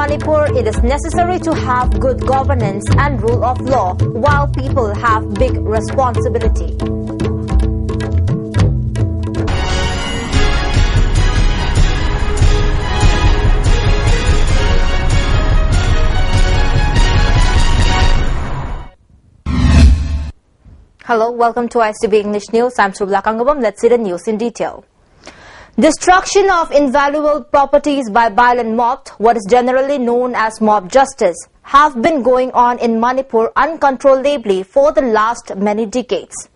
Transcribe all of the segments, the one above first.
Manipur, it is necessary to have good governance and rule of law, while people have big responsibility. Hello, welcome to Istv English News. I'm Subla Kangabam. Let's see the news in detail. Destruction of invaluable properties by violent mob, what is generally known as mob justice, have been going on in Manipur uncontrollably for the last many decades.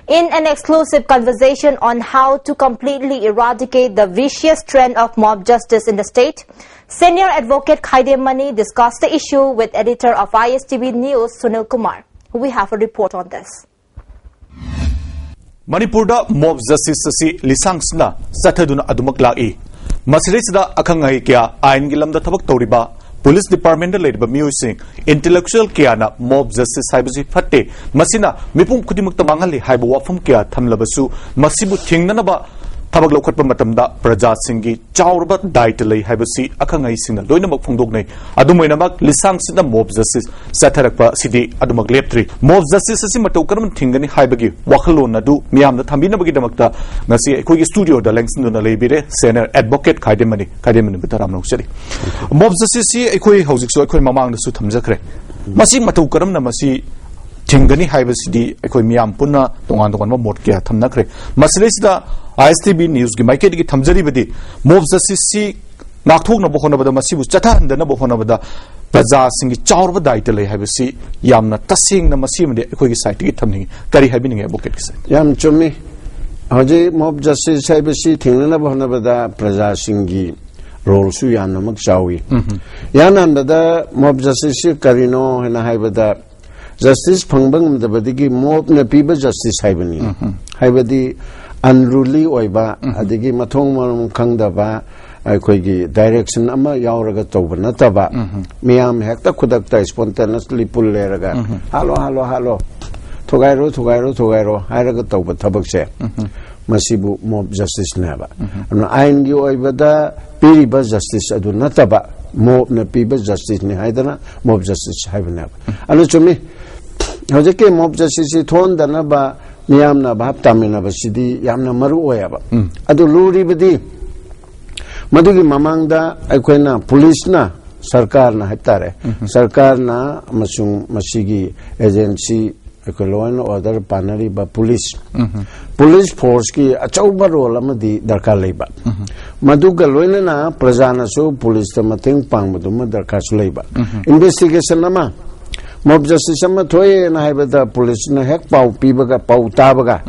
In an exclusive conversation on how to completely eradicate the vicious trend of mob justice in the state, senior advocate Khaide Mani discussed the issue with editor of Istv News Sunil Kumar. We have a report on this. Manipurda mob justice asi lisangsna sathaduna adumak lai masrisda akhangai kya ain gilamda thabak toriba police department da leiba music intellectual kya na mob justice haibasi fatte masina mipum khudimak tamangali haiba wafum kya thamlabasu masibu thingnanaba thabak lokhatpa matamda praja singi chaurba dait lei haibasi akhangai sina loinamak phongdoknai adumoinamak lisangsna mob justice satharakpa sidi adumak leptri mob justice asi matau karam thingani haibagi wakhalon adu miyamna thambinabagi damakta ngasi ekoi studio da lengsinduna leibire senior advocate Khaide Mani bitaram noksari mob justice si ekoi hojikso ekoi mamang da su thamjakre masi matau karam na masi thingani haibasidi ekoi miyam punna tongan tongan mot kya thamnakre masresida Istv News ki maike ki thamjari badi mob justice si nakthok na bohona bada masibu chathan na bohona bada praja singi chaurba daita lei habisi yamna tasing na masimde ekoi ki site ki thamni kari habini advocate ki yam chumi hoje mob justice habisi thingna na bohona bada praja singi role su yamna mak chawi yana bada mob justice karino hena haibada justice phangbang da badigi mob na piba justice haibani haibadi unruly oiba adigi mathong marum khangdaba aikoigi direction ama yauraga tawba nataba miyam hekta khudakta spontaneously pulleraga halo thogairo hairaga tawba thabakse masibu mob justice naba amna ain gi oibada piriba justice adu nataba mob na piba justice ni haidana mob justice haibana anu chumi hojeke mob justice thon danaba miyamna bhab tamina basidi yamna maru oyaba adu luri badi madugi mamangda aikoina police na sarkar na hatare sarkar na masung masigi agency aiko law and order panari ba police force ki achauba role amadi darkar leiba maduga loina na prajana so police ta mateng pangmadu ma darkar su leiba investigation nama mob justice ama thoye na haibada police na hek pau pibaga pau tabaga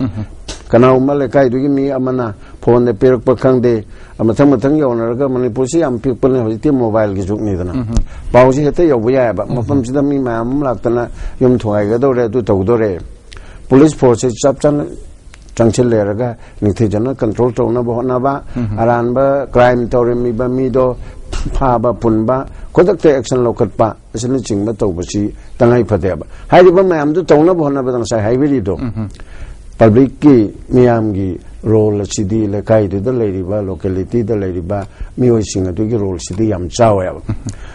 kanau male kai dugi mi amana phone ne perak pakhangde amathang yonaraga Manipur si am people ne hoti mobile gi jukni dana pau si hete yobuya ba mapam sida mi mam laktana yum thwai ga dore tu tawdore police force chap chan changchil leraga nithe jana control tawna bahona ba aran ba crime tawre mi ba mi do phaba punba kodakte action lokatpa asini chingba tawbasi tangai phadeba haiba mayam du tawna bahona ba sai haibiri do public ki miyam gi role sidi le kai du da leiriba locality da leiriba mioi singa du gi role sidi yam chawa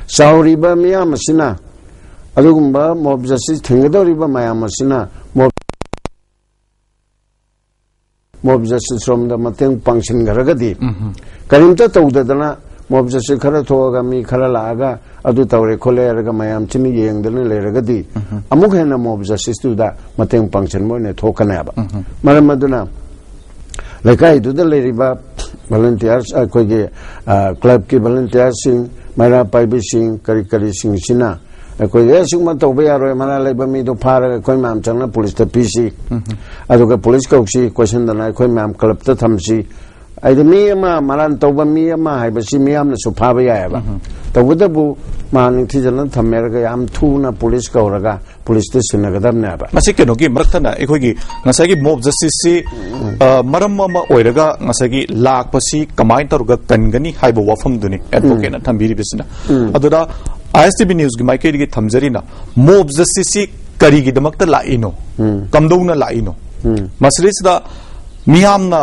sauri ba miyam sina adugumba mob justice thingdori ba mayam sina mob justice from the mateng function garagadi karimta tawdadana mob justice khara thoga mi khara laaga adu tawre khole raga mayam chini yengdana leragadi amuk hena mob justice tu da mateng function mo ne thokana ba maramaduna lekai du da leriba volunteers koige club ki volunteers sing mara paibi sing kari sing sina koige sing ma tawbe yaro mara leba mi do phara koi mam changna police ta pc adu ka police ka uksi question dana koi mam club ta thamsi aida mi ama maran tawba mi ama haibasi mi amna suphaba yaba tawdabu maning thijana thameraga yam thuna police ka oraga police station nagadam na ba masi keno gi maraktana ekhogi ngasagi mob justice si maram ma oiraga ngasagi lakpasi kamai taruga kangani haiba wafam duni advocate na thambiri bisina adura Istv News gi maike gi thamjarina mob justice si kari gi damakta laino kamdona laino masrisda miyamna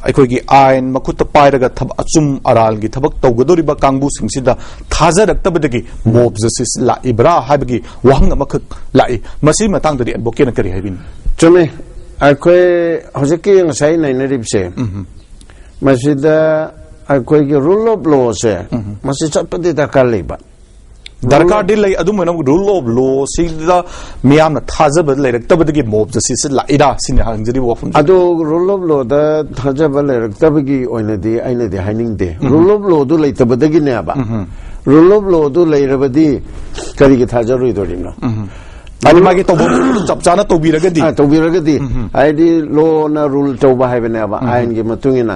ꯑꯩꯈꯣꯏꯒꯤ ꯑꯥꯏꯟ ꯃꯈꯨꯠꯇ ꯄꯥꯏꯔꯒ ꯑꯆꯨꯝ ꯑꯔꯥꯜꯒꯤ ꯊꯕꯛ ꯇꯧꯒꯗꯧꯔꯤꯕ ꯀꯥꯡꯕꯨꯁꯤꯡꯁꯤꯗ ꯊꯥꯖꯔꯛꯇꯕꯗꯒꯤ mop justice ꯂꯥꯛꯏꯕ꯭ꯔꯥ ꯍꯥꯏꯕꯒꯤ ꯋꯥꯍꯪ ꯑꯃꯈꯛ ꯂꯥꯛꯏ ꯃꯁꯤ ꯃꯇꯥꯡꯗꯗꯤ ꯑꯦꯗꯚꯣꯀꯦꯠꯅ ꯀꯔꯤ ꯍꯥꯏꯕꯤꯅꯤ ꯆꯨꯝꯃꯤ ꯑꯩꯈꯣꯏ ꯍꯧꯖꯤꯛꯀꯤ ꯉꯁꯥꯏ ꯅꯩꯅꯔꯤꯕꯁꯦ ꯃꯁꯤꯗ ꯑꯩꯈꯣꯏꯒꯤ ꯔꯨꯜ ꯑꯣꯐ ꯂꯣꯁꯦ ꯃꯁꯤ ꯆꯠꯄꯗꯤ ꯗꯔꯀꯥꯔ ꯂꯩꯕ ꯗꯔꯀꯥꯔꯗꯤ ꯂꯩ ꯑꯗꯨꯃꯥꯏꯅ ꯔꯨꯜ ꯑꯣꯐ ꯂꯣ ꯁꯤꯗ ꯃꯤꯌꯥꯝꯅ ꯊꯥꯖꯕ ꯂꯩꯔꯛꯇꯕꯗꯒꯤ ꯃꯣꯕ ꯖꯁꯇꯤꯁ ꯂꯥꯛꯏꯔꯥ ꯁꯤꯅꯤ ꯍꯪꯖꯔꯤꯕ ꯋꯥꯐꯝ ꯑꯗꯣ ꯔꯨꯜ ꯑꯣꯐ ꯂꯣꯗ ꯊꯥꯖꯕ ꯂꯩꯔꯛꯇꯕꯒꯤ ꯑꯣꯏꯅꯗꯤ ꯑꯩꯅꯗꯤ ꯍꯥꯏꯅꯤꯡꯗꯦ ꯔꯨꯜ ꯑꯣꯐ ꯂꯣꯗꯨ ꯂꯩꯇꯕꯗꯒꯤꯅꯦꯕ ꯔꯨꯜ ꯑꯣꯐ ꯂꯣꯗꯨ ꯂꯩꯔꯕꯗꯤ ꯀꯔꯤꯒꯤ ꯊꯥꯖꯔꯣꯏꯗꯣꯔꯤꯅꯣ ꯃꯥꯒꯤ ꯇꯧꯕ ꯆꯞ ꯆꯥꯅ ꯇꯧꯕꯤꯔꯒꯗꯤ ꯍꯥꯏꯗꯤ ꯂꯣꯅ ꯔꯨꯜ ꯇꯧꯕ ꯍꯥꯏꯕꯅꯦꯕ ꯑꯥꯏꯟꯒꯤ ꯃꯇꯨꯡ ꯏꯟꯅ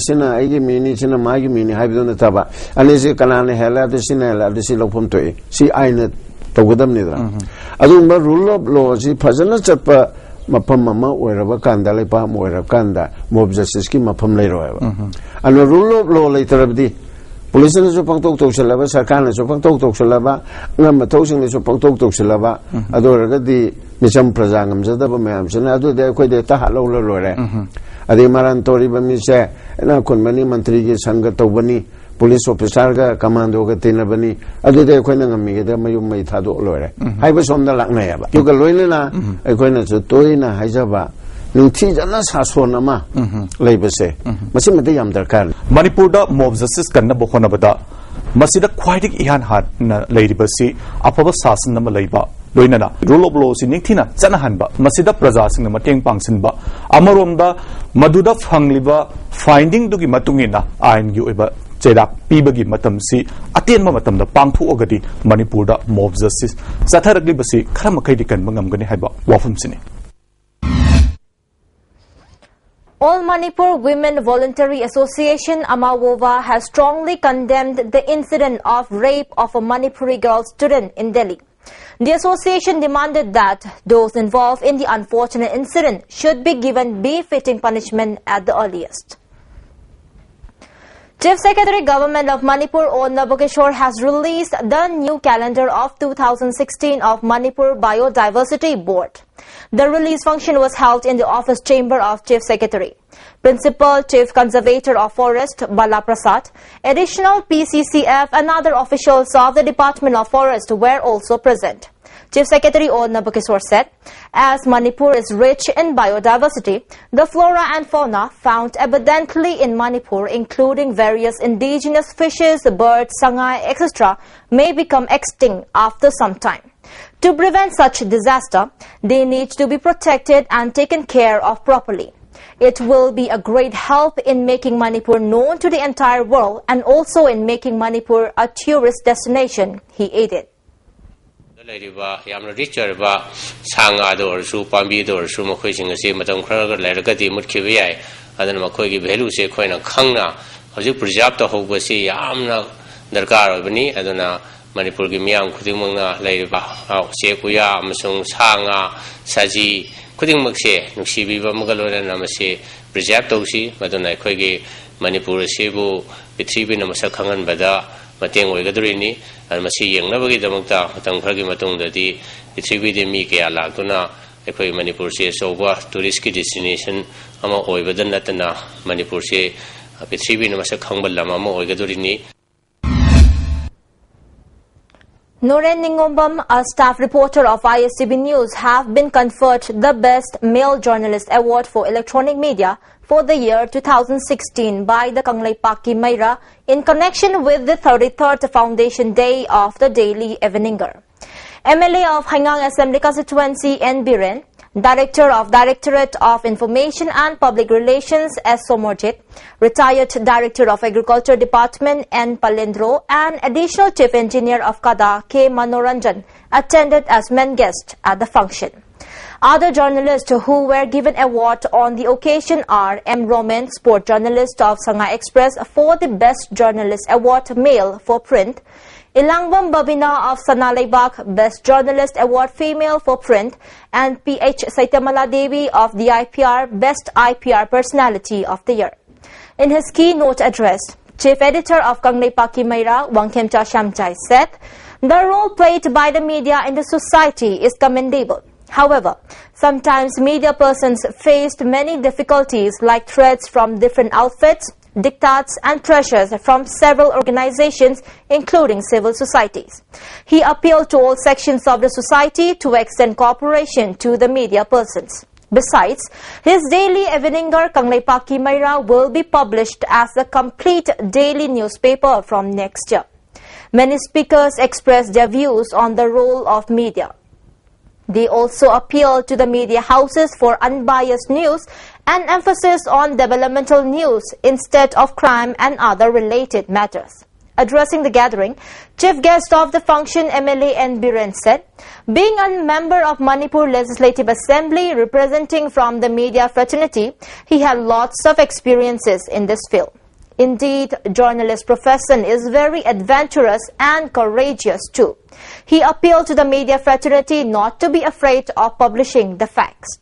ꯁꯤꯅ ꯑꯩꯒꯤ ꯃꯤꯅꯤ ꯁꯤꯅ ꯃꯥꯒꯤ ꯃꯤꯅꯤ ꯍꯥꯏꯕꯗꯨ ꯅꯠꯇꯕ ꯑꯅꯤꯁꯤ ꯀꯅꯥꯅ ꯍꯦꯜꯂꯦ ꯑꯗꯨ ꯁꯤꯅ ꯍꯦꯜꯂꯦ ꯑꯗꯨ ꯁꯤ ꯂꯧꯐꯝ ꯊꯣꯛꯏ ꯁꯤ ꯑꯥꯏꯟꯅ ꯇꯧꯒꯗꯕꯅꯤꯗꯅ ꯑꯗꯨꯒꯨꯝꯕ ꯔꯨꯜ ꯑꯣꯐ ꯂꯣꯁꯤ ꯐꯖꯅ ꯆꯠꯄ ꯃꯐꯝ ꯑꯃ ꯑꯣꯏꯔꯕ ꯀꯥꯟꯗ ꯂꯩꯄꯥꯛ ꯑꯃ ꯑꯣꯏꯔꯕ ꯀꯥꯟꯗ ꯃꯣꯕ ꯖꯁꯇꯤꯁꯀꯤ ꯃꯐꯝ ꯂꯩꯔꯣꯏꯕ ꯑꯗꯨꯅ ꯔꯨꯜ ꯑꯣꯐ ꯂꯣ ꯂꯩꯇꯔꯕꯗꯤ ꯄꯨꯂꯤꯁꯅꯁꯨ ꯄꯪꯇꯧ ꯇꯧꯁꯤꯜꯂꯕ ꯁꯔꯀꯥꯔꯅꯁꯨ ꯄꯪꯇꯧ ꯇꯧꯁꯤꯜꯂꯕ ꯑꯉꯝ ꯃꯊꯧꯁꯤꯡꯅꯁꯨ ꯄꯪꯇꯧ ꯇꯧꯁꯤꯜꯂꯕ ꯑꯗꯨ ꯑꯣꯏꯔꯒꯗꯤ ꯃꯤꯆꯝ ꯄ꯭ꯔꯖꯥ ꯉꯝꯖꯗꯕ ꯃꯌꯥꯝꯁꯤꯅ ꯑꯗꯨꯗꯤ ꯑꯩꯈꯣꯏꯗ ꯍꯦꯛꯇ ꯍꯥꯠꯍꯧꯔ ꯂꯣꯏꯔꯦ ꯑꯗꯩ ꯃꯔꯥꯟ ꯇꯧꯔꯤꯕ ꯃꯤꯁꯦ ꯏꯅꯥꯛ ꯈꯨꯟꯕꯅꯤ ꯃꯟꯇ꯭ꯔꯤꯒꯤ ꯁꯪꯒ ꯇꯧꯕꯅꯤ ꯄꯨꯂꯤꯁ ꯑꯣꯐꯤꯁꯥꯔꯒ ꯀꯃꯥꯟꯗꯣꯒ ꯇꯤꯟꯅꯕꯅꯤ ꯑꯗꯨꯗꯤ ꯑꯩꯈꯣꯏꯅ ꯉꯝꯃꯤꯒꯩꯗ ꯃꯌꯨꯝ ꯃꯩ ꯊꯥꯗꯣꯛ ꯂꯣꯏꯔꯦ ꯍꯥꯏꯕ ꯁꯣꯝꯗ ꯂꯥꯛꯅꯩꯑꯕ ꯑꯗꯨꯒ ꯂꯣꯏꯅꯅ ꯑꯩꯈꯣꯏꯅꯁꯨ ꯇꯣꯏꯅ ꯍꯥꯏꯖꯕ ꯅꯤꯡꯊꯤꯖꯅ ꯁꯥꯁꯣꯟ ꯑꯃ ꯂꯩꯕꯁꯦ ꯃꯁꯤꯃꯗꯤ ꯌꯥꯝ ꯗꯔꯀꯥꯔ ꯃꯅꯤꯄꯨꯔꯗ ꯃꯣꯕ ꯖꯁꯇꯤꯁ ꯀꯟꯅꯕ ꯍꯣꯠꯅꯕꯗ ꯃꯁꯤꯗ ꯈ꯭ꯋꯥꯏꯗꯒꯤ ꯏꯍꯥꯟ ꯍꯥꯟꯅ ꯂꯩꯔꯤꯕꯁꯤ ꯑꯐꯕ ꯁꯥꯁꯟ ꯑꯃ ꯂꯩꯕ ꯂꯣꯏꯅꯅ ꯔꯨꯜ ꯑꯣꯐ ꯂꯣꯁꯤ ꯅꯤꯡꯊꯤꯅ ꯆꯠꯅꯍꯟꯕ ꯃꯁꯤꯗ प्रजाꯁꯤꯡꯅ ꯃꯇꯦꯡ ꯄꯥꯡꯁꯤꯟꯕ ꯑꯃꯔꯣꯝꯗ ꯃꯗꯨꯗ ꯐꯪꯂꯤꯕ ꯐꯥꯏꯟꯗꯤꯡꯗꯨꯒꯤ ꯃꯇꯨꯡ ꯏꯟꯅ ꯑꯥꯏꯟꯒꯤ ꯑꯣꯏꯕ ꯆꯩꯔꯥꯛ ꯄꯤꯕꯒꯤ ꯃꯇꯝꯁꯤ ꯑꯇꯦꯟꯕ ꯃꯇꯝꯗ ꯄꯥꯡꯊꯣꯛꯑꯒꯗꯤ ꯃꯅꯤꯄꯨꯔꯗ ꯃꯣꯕ ꯖꯁꯇꯤꯁ ꯆꯠꯊꯔꯛꯂꯤꯕꯁꯤ ꯈꯔ ꯃꯈꯩꯗꯤ ꯀꯟꯕ ꯉꯝꯒꯅꯤ ꯍꯥꯏꯕ ꯋꯥꯐꯝꯁꯤꯅꯤ All Manipur Women Voluntary Association Amawova has strongly condemned the incident of rape of a Manipuri girl student in Delhi. The association demanded that those involved in the unfortunate incident should be given befitting punishment at the earliest. Chief Secretary Government of Manipur O. Nabokeshwar has released the new calendar of 2016 of Manipur Biodiversity Board. The release function was held in the office chamber of Chief Secretary. Principal Chief Conservator of Forest Bala Prasad, additional PCCF and other officials of the Department of Forest were also present. Chief Secretary O. Nabokeshwar said, as Manipur is rich in biodiversity, the flora and fauna found abundantly in Manipur, including various indigenous fishes, birds, sangai, etc., may become extinct after some time. To prevent such disaster, they need to be protected and taken care of properly. It will be a great help in making Manipur known to the entire world and also in making Manipur a tourist destination, he added. ꯌꯥꯝꯅ rich ꯑꯣꯏꯔꯕ ꯁꯥ ꯉꯥꯗ ꯑꯣꯏꯔꯁꯨ ꯄꯥꯝꯕꯤꯗ ꯑꯣꯏꯔꯁꯨ ꯃꯈꯣꯏꯁꯤꯡ ꯑꯁꯤ ꯃꯇꯝ ꯈꯔꯒ ꯂꯩꯔꯒꯗꯤ ꯃꯨꯠꯈꯤꯕ ꯌꯥꯏ ꯑꯗꯨꯅ ꯃꯈꯣꯏꯒꯤ ꯚꯦꯂꯨꯁꯦ ꯑꯩꯈꯣꯏꯅ ꯈꯪꯅ ꯍꯧꯖꯤꯛ ꯄ꯭ꯔꯤꯖꯥꯔꯕ ꯇꯧꯍꯧꯕꯁꯤ ꯌꯥꯝꯅ ꯗꯔꯀꯥꯔ ꯑꯣꯏꯕꯅꯤ ꯑꯗꯨꯅ ꯃꯅꯤꯄꯨꯔꯒꯤ ꯃꯤꯌꯥꯝ ꯈꯨꯗꯤꯡꯃꯛꯅ ꯂꯩꯔꯤꯕ ꯎꯆꯦꯛ ꯎꯌꯥ ꯑꯃꯁꯨꯡ ꯁꯥ ꯉꯥ ꯁꯖꯤ ꯈꯨꯗꯤꯡꯃꯛꯁꯦ ꯅꯨꯡꯁꯤꯕꯤꯕ ꯑꯃꯒ ꯂꯣꯏꯅꯅ ꯃꯁꯤ ꯄ꯭ꯔꯤꯖꯥꯔꯕ ꯇꯧꯁꯤ ꯃꯗꯨꯅ ꯑꯩꯈꯣꯏꯒꯤ ꯃꯅꯤꯄꯨꯔ ꯑꯁꯤꯕꯨ ꯄ꯭ꯔꯤꯊꯤꯕꯤꯅ ꯃꯁꯛ ꯈꯪꯍꯟꯕꯗ ꯃꯇꯦꯡ ꯑꯣꯏꯒꯗꯣꯔꯤꯅꯤ ꯃꯁꯤ ꯌꯦꯡꯅꯕꯒꯤꯗꯃꯛꯇ ꯃꯇꯝ ꯈꯔꯒꯤ ꯃꯇꯨꯡꯗꯗꯤ ꯄ꯭ꯔꯤꯊꯤꯕꯤꯗ ꯃꯤ ꯀꯌꯥ ꯂꯥꯛꯇꯨꯅ ꯑꯩꯈꯣꯏ ꯃꯅꯤꯄꯨꯔꯁꯤ ꯑꯆꯧꯕ ꯇꯨꯔꯤꯁꯀꯤ ꯗꯦꯁꯇꯤꯅꯦꯁꯟ ꯑꯃ ꯑꯣꯏꯕꯗ ꯅꯠꯇꯅ ꯃꯅꯤꯄꯨꯔꯁꯤ ꯄ꯭ꯔꯤꯊꯤꯕꯤꯅ ꯃꯁꯛ ꯈꯪꯕ ꯂꯝ ꯑꯃ ꯑꯣꯏꯒꯗꯣꯔꯤꯅꯤ. Noren Ningombam, a staff reporter of Istv News, have been conferred the Best Male Journalist Award for Electronic Media for the year 2016 by the Kangleipak Maira in connection with the 33rd Foundation Day of the Daily Eveninger. MLA of Hangang Assembly Constituency N. Biren, Director of Directorate of Information and Public Relations S. Somorjit, Retired Director of Agriculture Department N. Palendro, and Additional Chief Engineer of Kada K. Manoranjan attended as main guests at the function. Other journalists who were given award on the occasion are M. Roman, Sport Journalist of Sangha Express for the Best Journalist Award Male for Print, Ilangbam Babina of Sanalaybak Best Journalist Award Female for Print, and P.H. Saitamala Devi of the IPR Best IPR Personality of the Year. In his keynote address, Chief Editor of Kangleipak Maira, Wangkemcha Shamchai, said, "The role played by the media in the society is commendable. However, sometimes media persons faced many difficulties like threats from different outfits, diktats and pressures from several organizations, including civil societies. He appealed to all sections of the society to extend cooperation to the media persons. Besides, his daily Eveninger Kangleipaki Maira will be published as a complete daily newspaper from next year. Many speakers expressed their views on the role of media. They also appealed to the media houses for unbiased news and emphasis on developmental news instead of crime and other related matters. Addressing the gathering, chief guest of the function MLA N. Biren said, being a member of Manipur Legislative Assembly representing from the media fraternity, he had lots of experiences in this field. Indeed, journalist profession is very adventurous and courageous too. He appealed to the media fraternity not to be afraid of publishing the facts.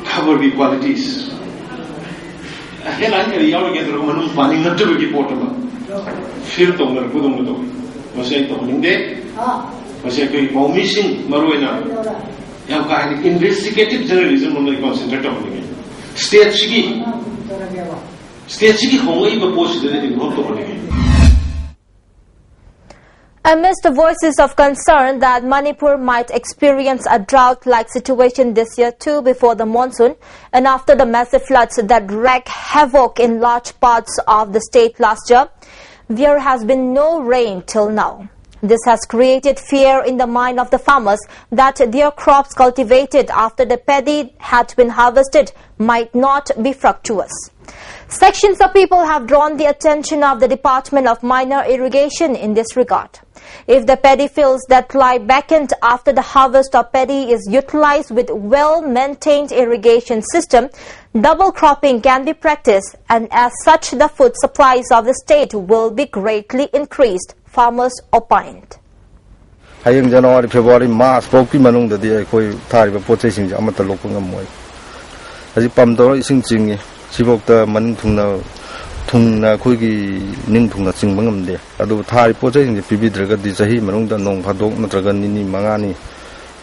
Cover the qualities. Investigative journalism on the concentrate on state chigi hongai ba post de ko to. Amidst the voices of concern that Manipur might experience a drought-like situation this year too before the monsoon and after the massive floods that wreaked havoc in large parts of the state last year, there has been no rain till now. This has created fear in the mind of the farmers that their crops cultivated after the paddy had been harvested might not be fructuous. Sections of people have drawn the attention of the Department of Minor Irrigation in this regard. If the paddy fields that lie vacant after the harvest of paddy is utilized with well-maintained irrigation system, double cropping can be practiced, and as such the food supplies of the state will be greatly increased, farmers opined. Hayeng January, February, March, Poki Manung the day Tariba purchasing Amata Lokungamoy. As if Pamdor is in Jingi, Sibok the Manituna Tungna Kugi Nintuna Singbangam there. Ado Tari purchasing the Pibi Draga Disahi, Manunga Nong Padok, Natraganini, Mangani,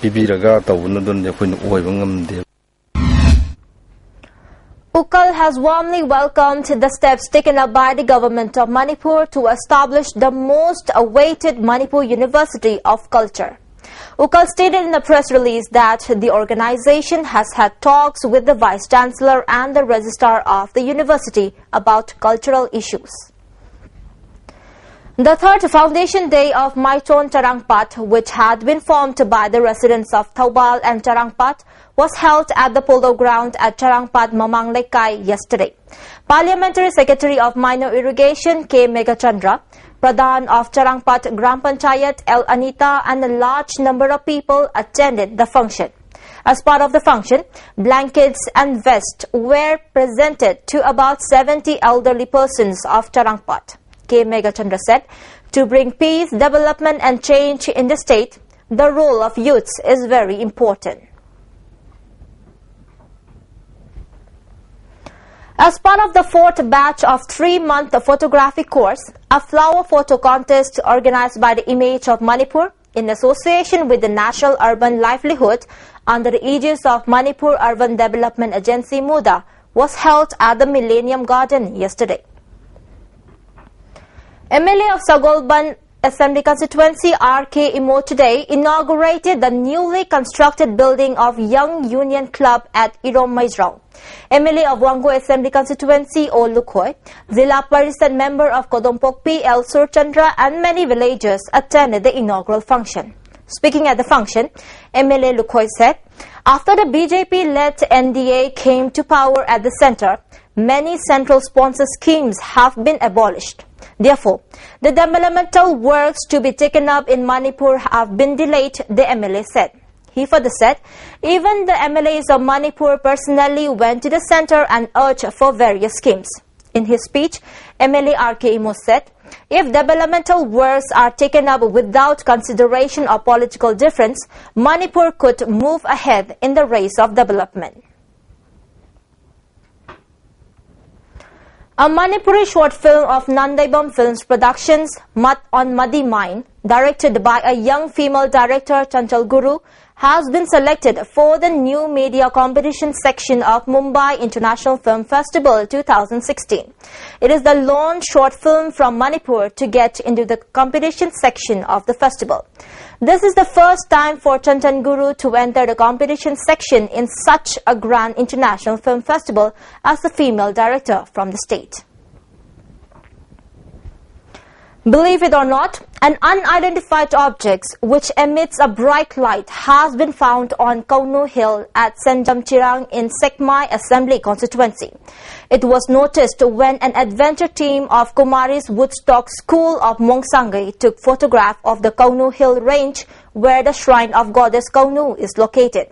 Pibi Ragata, Wunadun, the Queen Oivangam there. Ukal has warmly welcomed the steps taken up by the government of Manipur to establish the most awaited Manipur University of Culture. Ukal stated in a press release that the organization has had talks with the Vice Chancellor and the Registrar of the University about cultural issues. The third foundation day of Maiton Charangpat, which had been formed by the residents of Taubal and Charangpat, was held at the polo ground at Charangpat Mamang Lekai yesterday. Parliamentary Secretary of Minor Irrigation K. Megachandra, Pradhan of Charangpat Gram Panchayat L. Anita and a large number of people attended the function. As part of the function, blankets and vests were presented to about 70 elderly persons of Charangpat. K. Megachandra said, to bring peace, development and change in the state, the role of youths is very important. As part of the fourth batch of 3-month photography course, a flower photo contest organized by the Image of Manipur in association with the National Urban Livelihood under the aegis of Manipur Urban Development Agency MUDA was held at the Millennium Garden yesterday. MLA of Sagolban Assembly Constituency R.K. Imo today inaugurated the newly constructed building of Young Union Club at Irom Maizrao. MLA of Wango Assembly Constituency O Lukhoy, Zilla Parishad member of Kodompokpi L. Surchandra and many villagers attended the inaugural function. Speaking at the function, MLA Lukhoy said, after the BJP-led NDA came to power at the centre, many central sponsor schemes have been abolished. Therefore, the developmental works to be taken up in Manipur have been delayed, the MLA said. He further said, even the MLAs of Manipur personally went to the centre and urged for various schemes. In his speech, MLA R.K. Imo said, if developmental works are taken up without consideration of political difference, Manipur could move ahead in the race of development. A Manipuri short film of Nandaibam Films Productions, Mat on Muddy Mine, directed by a young female director, Chanchal Guru, has been selected for the new media competition section of Mumbai International Film Festival 2016. It is the lone short film from Manipur to get into the competition section of the festival. This is the first time for Chanchal Guru to enter the competition section in such a grand international film festival as the female director from the state. Believe it or not, an unidentified object which emits a bright light has been found on Kaunu Hill at Senjam Chirang in Sekmai Assembly constituency. It was noticed when an adventure team of Kumari's Woodstock School of Mongsangai took photograph of the Kaunu Hill range where the shrine of goddess Kaunu is located.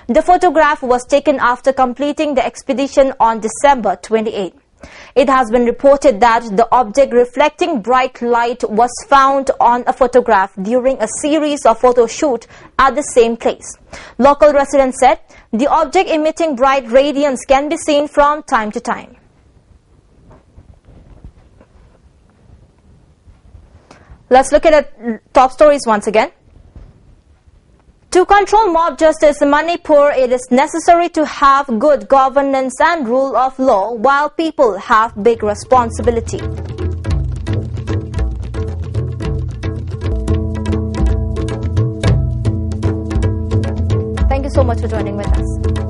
The photograph was taken after completing the expedition on December 28. It has been reported that the object reflecting bright light was found on a photograph during a series of photo shoot at the same place. Local residents said the object emitting bright radiance can be seen from time to time. Let's look at the top stories once again. To control mob justice in Manipur, it is necessary to have good governance and rule of law, while people have big responsibility. Thank you so much for joining with us.